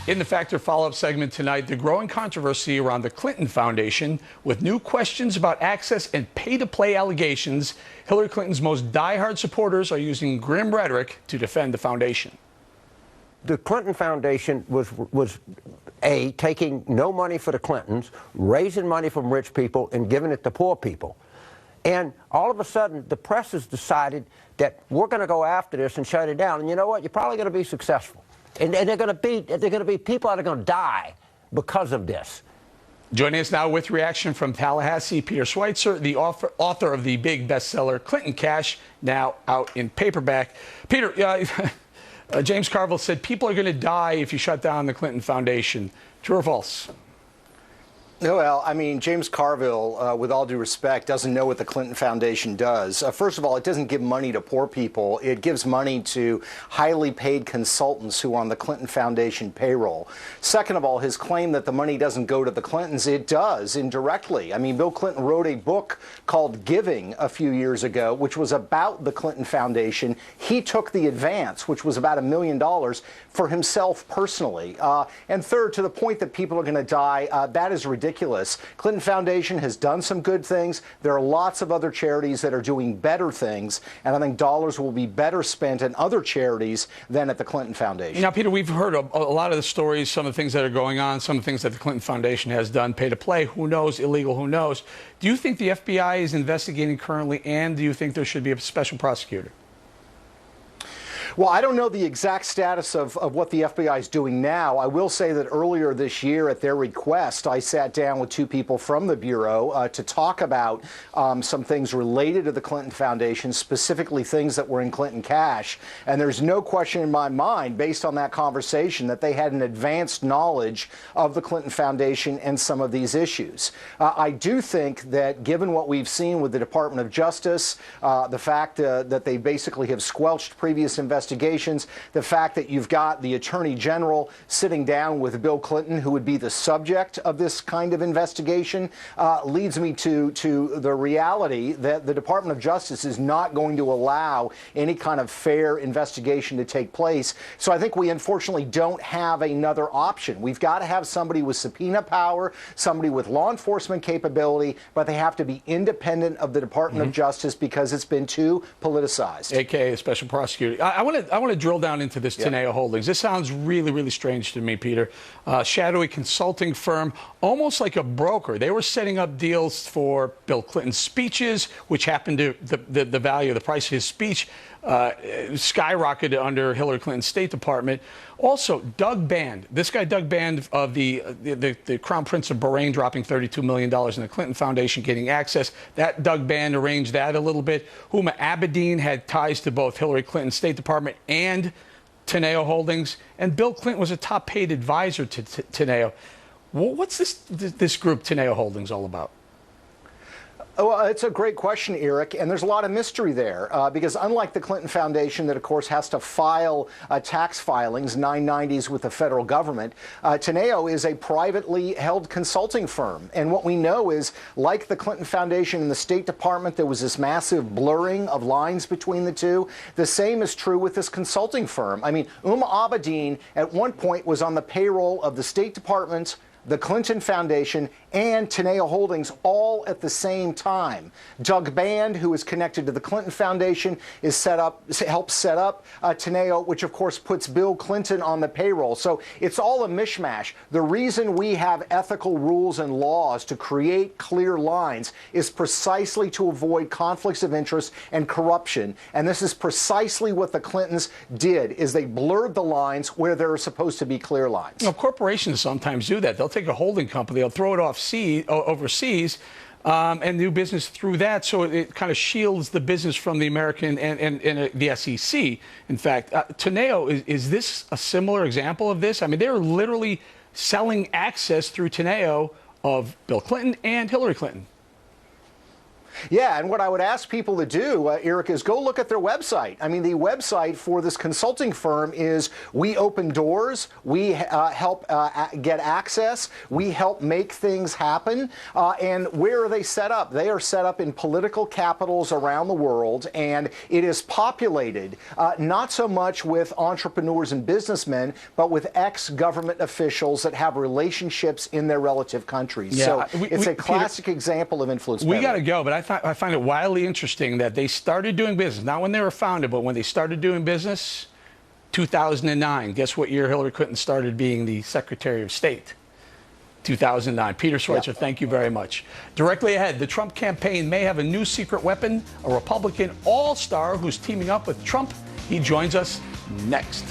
In the Factor follow-up segment tonight, the growing controversy around the Clinton Foundation with new questions about access and pay-to-play allegations. Hillary Clinton's most diehard supporters are using grim rhetoric to defend the foundation. The Clinton Foundation was taking no money for the Clintons, raising money from rich people and giving it to poor people. And all of a sudden, the press has decided that we're going to go after this and shut it down. And you know what? You're probably going to be successful. And they're going to be people that are going to die because of this. Joining us now with reaction from Tallahassee, Peter Schweitzer, the author of the big bestseller Clinton Cash, now out in paperback. Peter, James Carville said people are going to die if you shut down the Clinton Foundation. True or false? Well, I mean, James Carville, with all due respect, doesn't know what the Clinton Foundation does. First of all, it doesn't give money to poor people. It gives money to highly paid consultants who are on the Clinton Foundation payroll. Second of all, his claim that the money doesn't go to the Clintons, it does indirectly. I mean, Bill Clinton wrote a book called Giving a few years ago, which was about the Clinton Foundation. He took the advance, which was about $1 million, for himself personally. And third, to the point that people are going to die, that is ridiculous. Clinton Foundation has done some good things. There are lots of other charities that are doing better things, and I think dollars will be better spent in other charities than at the Clinton Foundation. Now, Peter, we've heard a lot of the stories, some of the things that are going on, some of the things that the Clinton Foundation has done, pay to play, who knows, illegal, who knows. Do you think the FBI is investigating currently, and do you think there should be a special prosecutor? Well, I don't know the exact status of what the FBI is doing now. I will say that earlier this year, at their request, I sat down with two people from the Bureau to talk about some things related to the Clinton Foundation, specifically things that were in Clinton Cash. And there's no question in my mind, based on that conversation, that they had an advanced knowledge of the Clinton Foundation and some of these issues. I do think that given what we've seen with the Department of Justice, the fact that they basically have squelched previous investigations, the fact that you've got the Attorney General sitting down with Bill Clinton, who would be the subject of this kind of investigation, leads me to the reality that the Department of Justice is not going to allow any kind of fair investigation to take place. So I think we unfortunately don't have another option. We've got to have somebody with subpoena power, somebody with law enforcement capability, but they have to be independent of the Department of Justice because it's been too politicized. AKA a special prosecutor. I want to drill down into this Teneo Holdings. This sounds really, really strange to me, Peter. Shadowy consulting firm, almost like a broker. They were setting up deals for Bill Clinton's speeches, which happened to the value, the price of his speech skyrocketed under Hillary Clinton's State Department. Also, Doug Band, this guy Doug Band of the Crown Prince of Bahrain dropping $32 million in the Clinton Foundation getting access. That Doug Band arranged that a little bit. Huma Abedin had ties to both Hillary Clinton's State Department and Teneo Holdings. And Bill Clinton was a top paid advisor to Teneo. What's this group Teneo Holdings all about? Well, it's a great question, Eric, and there's a lot of mystery there because unlike the Clinton Foundation that, of course, has to file tax filings, 990s with the federal government, Teneo is a privately held consulting firm. And what we know is, like the Clinton Foundation and the State Department, there was this massive blurring of lines between the two. The same is true with this consulting firm. I mean, Huma Abedin at one point was on the payroll of the State Department, the Clinton Foundation, and Teneo Holdings all at the same time. Doug Band, who is connected to the Clinton Foundation, helped set up Teneo, which of course puts Bill Clinton on the payroll. So it's all a mishmash. The reason we have ethical rules and laws to create clear lines is precisely to avoid conflicts of interest and corruption. And this is precisely what the Clintons did, is they blurred the lines where there are supposed to be clear lines. You know, corporations sometimes do that. They'll take a holding company, they'll throw it off overseas and do business through that, so it kind of shields the business from the American and the SEC. In fact, Teneo, is this a similar example of this? I mean, they're literally selling access through Teneo of Bill Clinton and Hillary Clinton. Yeah, and what I would ask people to do, Eric, is go look at their website. I mean, the website for this consulting firm is we open doors, we help get access, we help make things happen. And where are they set up? They are set up in political capitals around the world, and it is populated not so much with entrepreneurs and businessmen, but with ex-government officials that have relationships in their relative countries. Yeah, so it's a classic example of influence We peddling. got to go, but I find it wildly interesting that they started doing business, not when they were founded, but when they started doing business, 2009. Guess what year Hillary Clinton started being the Secretary of State? 2009. Peter Schweitzer, thank you very much. Directly ahead, the Trump campaign may have a new secret weapon, a Republican all-star who's teaming up with Trump. He joins us next.